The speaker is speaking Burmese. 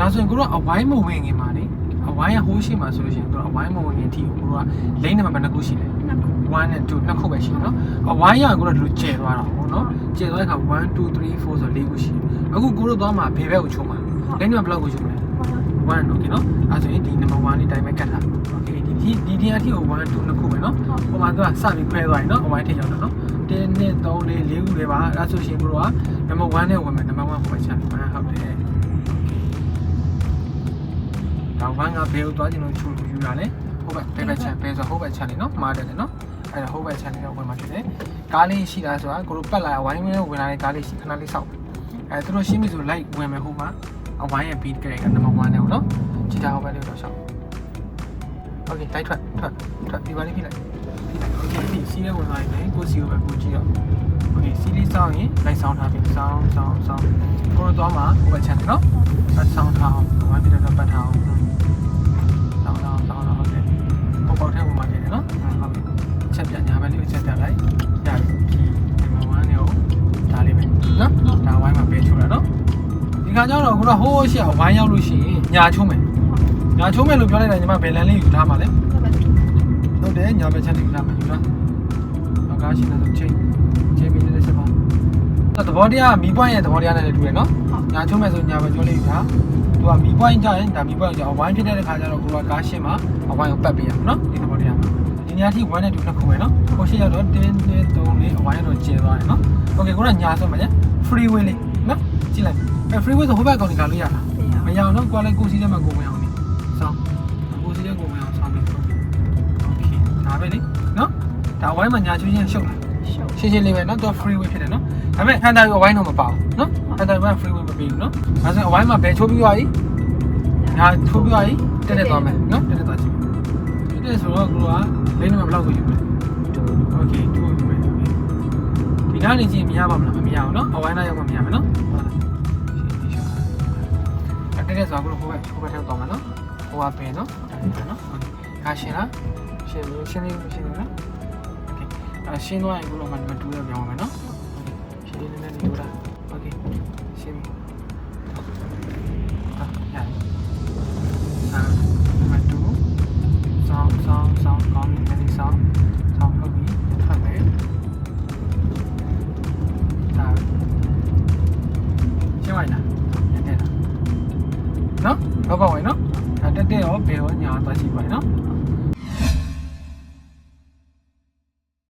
ဒါဆိုရင်ကိုတို့အဝိုင်းမဝင်ခင်မှာလေအဝိုင်းရဟိုးရှိမှာဆိုလို့ရှိရင်ကိုတို့အဝိုင်းမဝင်ခင်အထိကိုတို့ကလိမ့်နံပါတ်ဘယ်နှခုရှိလဲ1 and 2နှစ်ခုပဲရှိတယ်နော်အဝိုင်းရကိုတို့ဒီလိုကျဲသွားတာပေါ့နော်ကျဲသွားတဲ့အခါ1 2 3 4ဆို4ခုရှိတယ်အခုကိုတို့သွားမှာဘယ်ဘက်ကိုချုံမှာလိမ့်နံပါတ်ဘယ်လောက်ကိုချုံလဲ1 โอเคနော်အဲဆိုရင်ဒီ number 1လေးတိုင်းပဲကတ်ထားโอเคဒီတရားအထိကို1 2နှစ်ခုပဲနော်ဟိုမှာသူကစပြီးခွဲသွားရင်နော်အဝိုင်းထိရောက်တော့နော်1 2 3 4 4ခုလေးပါအဲဆိုရှင်ကိုတို့က number 1နဲ့ဝင်မယ် number 1ကိုပဲချတယ်ဟုတ်တယ်ဒါ1ကဘယ်ကိုသွားကျင်လို့ချူယူရလဲဟိုဘက်ဘယ်ချက်ဘယ်ဆိုဟိုဘက်ချက်နေနော်မှားတယ်နော်အဲ့ဒါဟိုဘက်ချက်နေတော့ဝင်မှာဖြစ်တယ်ကားလေးရှိတာဆိုတာကိုတို့ပတ်လာဝိုင်းဝင်းဝင်လာတဲ့ကားလေးရှိခဏလေးစောက်အဲသူတို့ရှင်းပြီဆိုလိုက်ဝင်မယ်ဟိုမှာအဝိုင်းရဲ့ beat ကလေးက number 1နဲ့နော်ကြည့်တာဟိုဘက်လေးတော့ရှောက်โอเคတိုက်ထွက်ဒီပါလေးပြလိုက်โอเคဒီစီးရဲဝင်လာရင်ကိုစီကိုပဲကိုကြည့်တော့โอเคစီးလေးစောင်းရင်လိုက်စောင်းထားပြီစောင်းကိုတို့သွားမှာဟိုဘက်ချက်နော်ပတ်စောင်းထားအောင်ဝိုင်းပြတော့ပတ်ထားအောင်စောင်းဟုတ်တယ်ပေါက်ထဲမှာနေတယ်နော်ဟုတ်ချက်ပြညာဘက်လေးကိုချက်ပြလိုက်ရတယ်ဒီမှာဝမ်းနေအောင်ဒါလေးပဲနော်ဒါဝိုင်းမှာပေးချိုးတာနော်ဒီခါကျတော့ခုနဟိုးရှိအောင်ဝိုင်းရောက်လို့ရှိရင်ညာချုံးမယ်လို့ပြောလိုက်တာညီမဘယ်လန်လေးယူထားမှာလဲဟုတ်တယ်ညာဘက်ချက်လေးယူထားမှာယူထားအကားရှိတဲ့ချိန်မီလေးစပါသဘောတရားမီးပွိုင်းရဲ့သဘောတရားနဲ့လည်းတူတယ်နော်ညာချုံးမယ်ဆိုညာဘက်ကျွန်းလေးယူထားသူကမီးပွိုင်းကြရင်ဒါမီးပွိုင်းကြအဝိုင်းဖြစ်တဲ့ခါကျတော့ကိုကကားရှင်းမှာအဝိုင်းကိုပတ်ပေးရမှာနော်ဒီသဘောတရားဒီညာထိ1နဲ့2နှစ်ခုပဲနော်ကိုရှိရောက်တော့1 2 3 4အဝိုင်းတော့ကျဲသွားတယ်နော်โอเคကိုကညာဆုံးမှာည freeway လေးနော်ကြည့်လိုက်အဲ freeway ဆိုဟိုဘက်ကောင်ကြီးကလို့ရတာမရအောင်နော်ကိုကလည်းကိုစီးထဲမှာကိုဝင်အောင်နေစောင်းကိုစီးထဲကိုဝင်အောင်စောင်းနေโอเคဒါပဲလေနော်ဒါအဝိုင်းမှာညာချင်းရှုပ်လာရှင်းလေးပဲနော်သူက freeway ဖြစ်တယ်နော်ဒါပေမဲ့ဟန်တာကအဝိုင်းတော့မပါဘူးနော်ဟန်တာက freeway မပေးဘူးနော်ဒါဆိုအဝိုင်းမှာဘယ်ချိုးပြီးသွားပြီညာချိုးပြီးသွားပြီတက်သွားမယ်နော်တက်သွားချင်ဒီဆိုတော့ကိုကလိမ့်နံပါတ်ဘယ်လောက်ကိုယူမလဲโอเค2ယူမယ်ဒီနားနေချင်းမရပါမလားမရအောင်နော်အဝိုင်းနားရောက်မှမရမယ်နော်အဲ့ဒါဆိုတော့ဟိုဘက်ထဲတော့မှာနော်ဟိုကပင်နော်နော်ခါရှင်းလားရှင်းလို့နော်โอเคရှင်းသွားရင်ကိုတော့မတူရပြောင်းမယ်နော်ရှင်းနေနေတူတာโอเคရှင်းပြီမတူဆောင်းကောင်းနေတယ်ဆောင်းဟုတ်ပြီဖတ်မယ်ဒါရှင်းလိုက်လားတက်တာနော်ဘောပေါ့ဝင်နော်တက်ရောဘယ်ရောညာသွားကြည့်ပါနော်